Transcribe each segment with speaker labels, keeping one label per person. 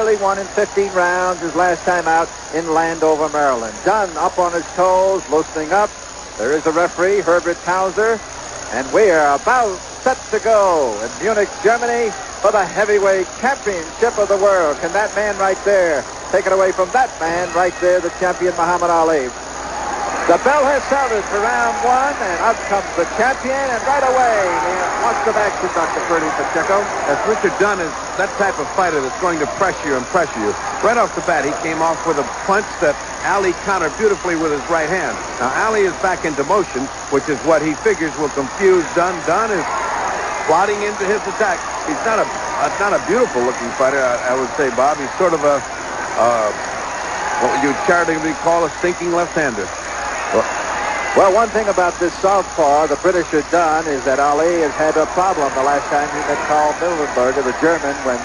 Speaker 1: Ali won in 15 rounds his last time out in Landover, Maryland. Dunn up on his toes, loosening up. There is a referee, Herbert Towser, and we are about set to go in Munich, Germany for the heavyweight championship of the world. Can that man right there take it away from that man right there, the champion Muhammad Ali? The bell has sounded for round one, and out comes the champion, and right away, lots of action, Dr. Purdy Pacheco.
Speaker 2: As Richard Dunn is that type of fighter that's going to pressure you and pressure you. Right off the bat, he came off with a punch that Ali countered beautifully with his right hand. Now, Ali is back into motion, which is what he figures will confuse Dunn. Dunn is plodding into his attack. He's not a beautiful-looking fighter, I would say, Bob. He's sort of what you charitably call a stinking left-hander.
Speaker 1: Well, one thing about this southpaw, the Britisher Dunn, is that Ali has had a problem the last time he met Karl Mildenberger, the German, when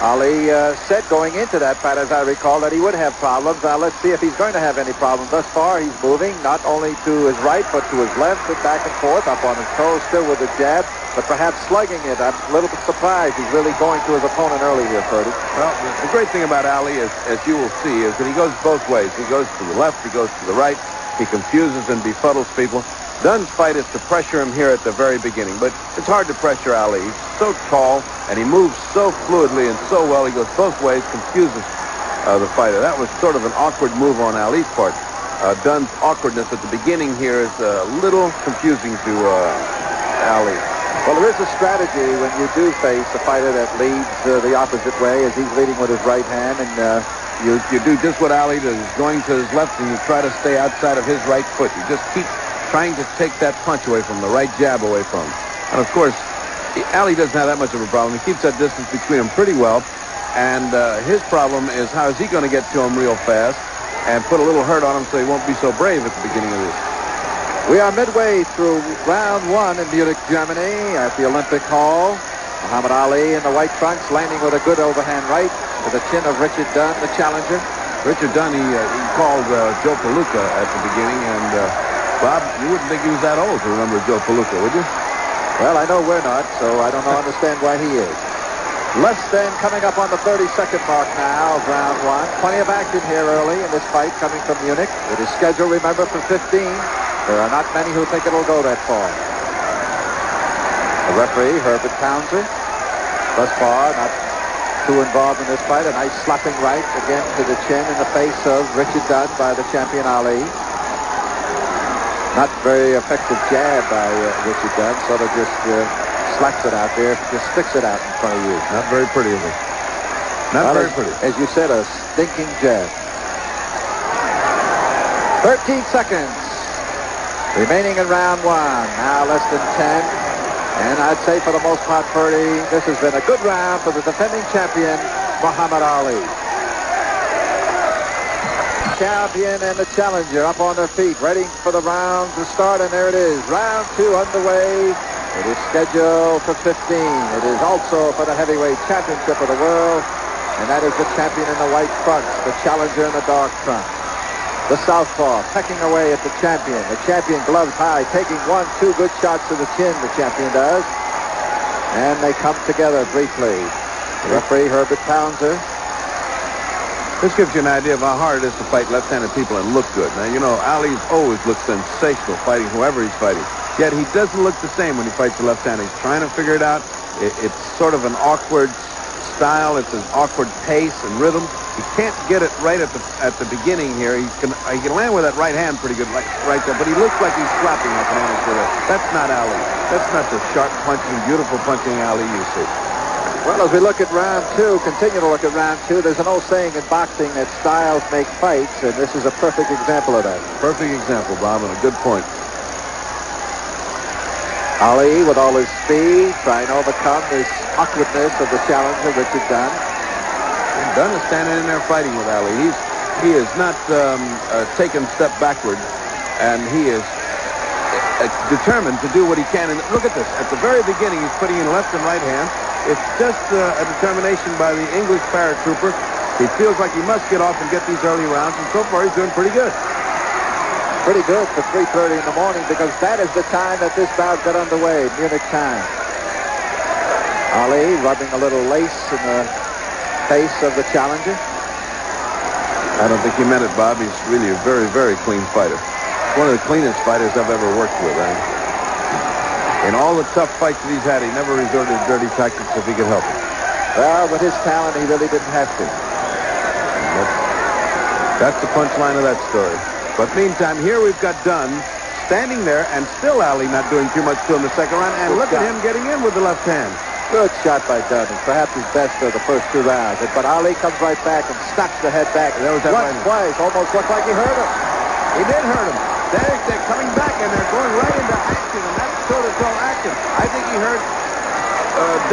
Speaker 1: Ali said going into that fight, as I recall, that he would have problems. Now, let's see if he's going to have any problems. Thus far, he's moving not only to his right, but to his left and back and forth, up on his toes, still with the jab, but perhaps slugging it. I'm a little bit surprised he's really going to his opponent early here, Purdy.
Speaker 2: Well, the great thing about Ali, as you will see, is that he goes both ways. He goes to the left, he goes to the right. He confuses and befuddles people. Dunn's fight is to pressure him here at the very beginning, but it's hard to pressure Ali. He's so tall, and he moves so fluidly and so well. He goes both ways, confuses the fighter. That was sort of an awkward move on Ali's part. Dunn's awkwardness at the beginning here is a little confusing to Ali.
Speaker 1: Well, there is a strategy when you do face a fighter that leads the opposite way, as he's leading with his right hand, and
Speaker 2: You do just what Ali does, going to his left, and you try to stay outside of his right foot. You just keep trying to take that punch away from him, the right jab away from him. And, of course, Ali doesn't have that much of a problem. He keeps that distance between them pretty well. And his problem is how is he going to get to him real fast and put a little hurt on him so he won't be so brave at the beginning of this.
Speaker 1: We are midway through round one in Munich, Germany at the Olympic Hall. Muhammad Ali in the white trunks, landing with a good overhand right to the chin of Richard Dunn, the challenger.
Speaker 2: Richard Dunn, he called Joe Palooka at the beginning, and Bob, you wouldn't think he was that old to remember Joe Palooka, would you?
Speaker 1: Well, I know we're not, so I don't understand why he is. Less than coming up on the 30-second mark now of round one. Plenty of action here early in this fight coming from Munich. It is scheduled, remember, for 15. There are not many who think it'll go that far. The referee, Herbert Towser, thus far not too involved in this fight. A nice slapping right again to the chin in the face of Richard Dunn by the champion Ali. Not very effective jab by Richard Dunn, sort of just slaps it out there, just sticks it out in front of you.
Speaker 2: Not very pretty, is it? Not very pretty.
Speaker 1: As you said, a stinking jab. 13 seconds remaining in round one. Now less than 10. And I'd say for the most part, Purdy, this has been a good round for the defending champion, Muhammad Ali. Champion and the challenger up on their feet, ready for the round to start, and there it is. Round two underway. It is scheduled for 15. It is also for the heavyweight championship of the world, and that is the champion in the white trunks, the challenger in the dark trunks. The southpaw pecking away at the champion. The champion gloves high, taking 1-2 good shots to the chin, the champion does. And they come together briefly. The referee, Herbert Towser.
Speaker 2: This gives you an idea of how hard it is to fight left-handed people and look good. Now, you know, Ali's always looked sensational fighting whoever he's fighting. Yet he doesn't look the same when he fights a left-hander. He's trying to figure it out. It's sort of an awkward style. It's an awkward pace and rhythm. He can't get it right at the beginning here. He can land with that right hand pretty good, like right there. But he looks like he's slapping like an amateur. That's not Ali. That's not the sharp punching, beautiful punching Ali you see.
Speaker 1: Well, as we look at round two, continue to look at round two, there's an old saying in boxing that styles make fights, and this is a perfect example of that.
Speaker 2: Perfect example, Bob, and a good point.
Speaker 1: Ali, with all his speed, trying to overcome this awkwardness of the challenger, Richard Dunn.
Speaker 2: Dunn is standing in there fighting with Ali. He is not taking a step backward, and he is determined to do what he can. And look at this. At the very beginning, he's putting in left and right hand. It's just a determination by the English paratrooper. He feels like he must get off and get these early rounds, and so far he's doing pretty good.
Speaker 1: Pretty good for 3:30 in the morning, because that is the time that this bout got underway, Munich time. Ali rubbing a little lace in the face of the challenger?
Speaker 2: I don't think he meant it, Bob. He's really a very, very clean fighter. One of the cleanest fighters I've ever worked with. In all the tough fights that he's had, he never resorted to dirty tactics if he could help it.
Speaker 1: Well, with his talent, he really didn't have to.
Speaker 2: That's the punchline of that story. But meantime, here we've got Dunn standing there, and still Ali not doing too much to him the second round. And look at him getting in with the left hand.
Speaker 1: Good shot by Dunn. Perhaps his best of the first 2 rounds. But Ali comes right back and snaps the head back.
Speaker 2: There was that
Speaker 1: once, twice. Almost looked like he hurt him.
Speaker 2: He did hurt him. They're coming back, and they're going right into action, and that's toe-to-toe action. I think he hurt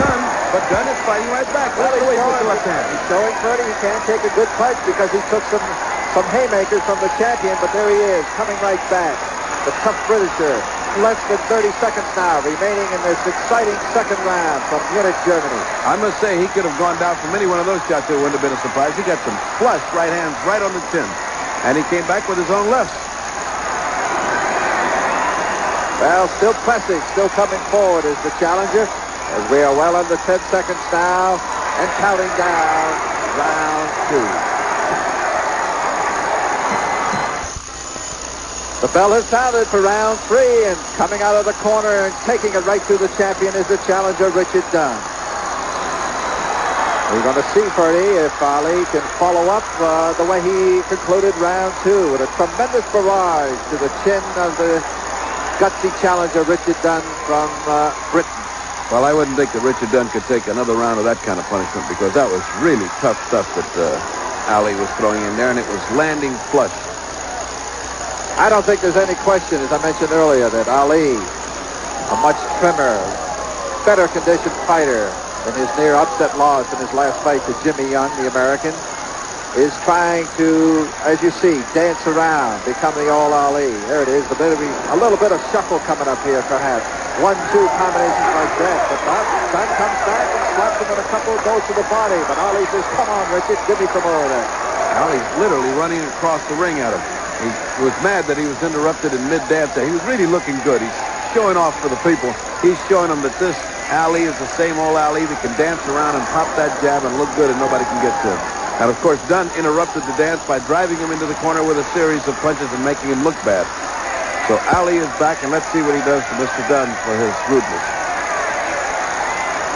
Speaker 2: Dunn, but Dunn is fighting right back.
Speaker 1: Well,
Speaker 2: He's
Speaker 1: showing Purdy he can't take a good punch because he took some haymakers from the champion, but there he is, coming right back. The tough Britisher. Less than 30 seconds now remaining in this exciting second round from Munich, Germany.
Speaker 2: I must say he could have gone down from any one of those shots. It wouldn't have been a surprise. He got some flush right hands right on the chin, and he came back with his own lefts.
Speaker 1: Well, still pressing, still coming forward is the challenger, as we are well under 10 seconds now and counting down round 2. The bell has sounded for round 3, and coming out of the corner and taking it right to the champion is the challenger, Richard Dunn. We're going to see, Purdy, if Ali can follow up the way he concluded round 2 with a tremendous barrage to the chin of the gutsy challenger, Richard Dunn from Britain.
Speaker 2: Well, I wouldn't think that Richard Dunn could take another round of that kind of punishment, because that was really tough stuff that Ali was throwing in there, and it was landing flush.
Speaker 1: I don't think there's any question, as I mentioned earlier, that Ali, a much trimmer, better conditioned fighter in his near upset loss in his last fight to Jimmy Young, the American, is trying to, as you see, dance around, become the old Ali. There it is, a little bit of shuffle coming up here, perhaps. 1-2 combinations like that. But Dunn comes back and slaps him with a couple of goes to the body. But Ali says, come on, Richard, give me some more of that.
Speaker 2: Ali's literally running across the ring at him. He was mad that he was interrupted in mid-dance. He was really looking good. He's showing off for the people. He's showing them that this Ali is the same old Ali that can dance around and pop that jab and look good and nobody can get to him. And, of course, Dunn interrupted the dance by driving him into the corner with a series of punches and making him look bad. So Ali is back, and let's see what he does to Mr. Dunn for his rudeness.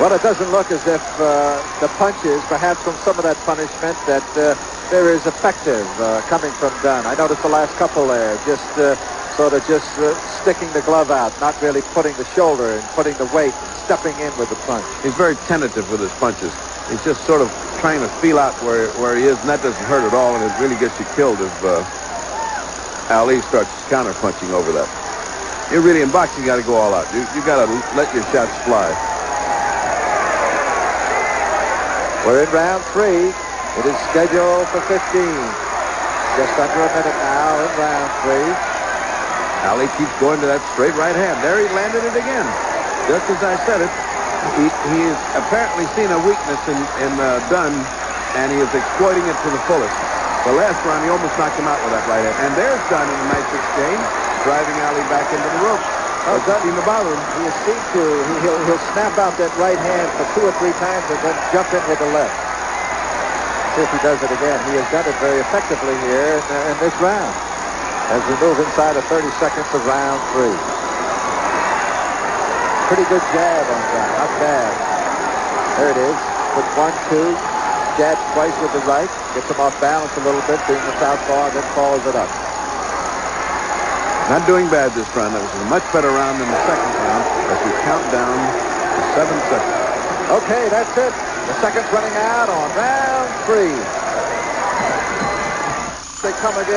Speaker 1: Well, it doesn't look as if the punches, perhaps from some of that punishment, that there is effective coming from Dunn. I noticed the last couple there, just sticking the glove out, not really putting the shoulder and putting the weight and stepping in with the punch.
Speaker 2: He's very tentative with his punches. He's just sort of trying to feel out where he is, and that doesn't hurt at all, and it really gets you killed if Ali starts counter-punching over that. You really, in boxing, you got to go all out. You got to let your shots fly.
Speaker 1: We're in round 3. It is scheduled for 15. Just under a minute now in round 3.
Speaker 2: Ali keeps going to that straight right hand. There he landed it again. Just as I said it, he has apparently seen a weakness in Dunn, and he is exploiting it to the fullest. The last round, he almost knocked him out with that right hand. And there's Dunn in a nice exchange, driving Ali back into the rope.
Speaker 1: Well, Dunn seemed to bother him. He'll snap out that right hand for 2 or 3 times and then jump in with the left. See if he does it again. He has done it very effectively here in this round as we move inside of 30 seconds of round 3. Pretty good jab on Dunn. Not bad. There it is. With 1-2. Jabs twice with the right. Gets him off balance a little bit, being the southpaw, and then follows it up.
Speaker 2: Not doing bad this round. That was a much better round than the second round as we count down to 7 seconds.
Speaker 1: Okay, that's it. The seconds running out on round 3. They come again.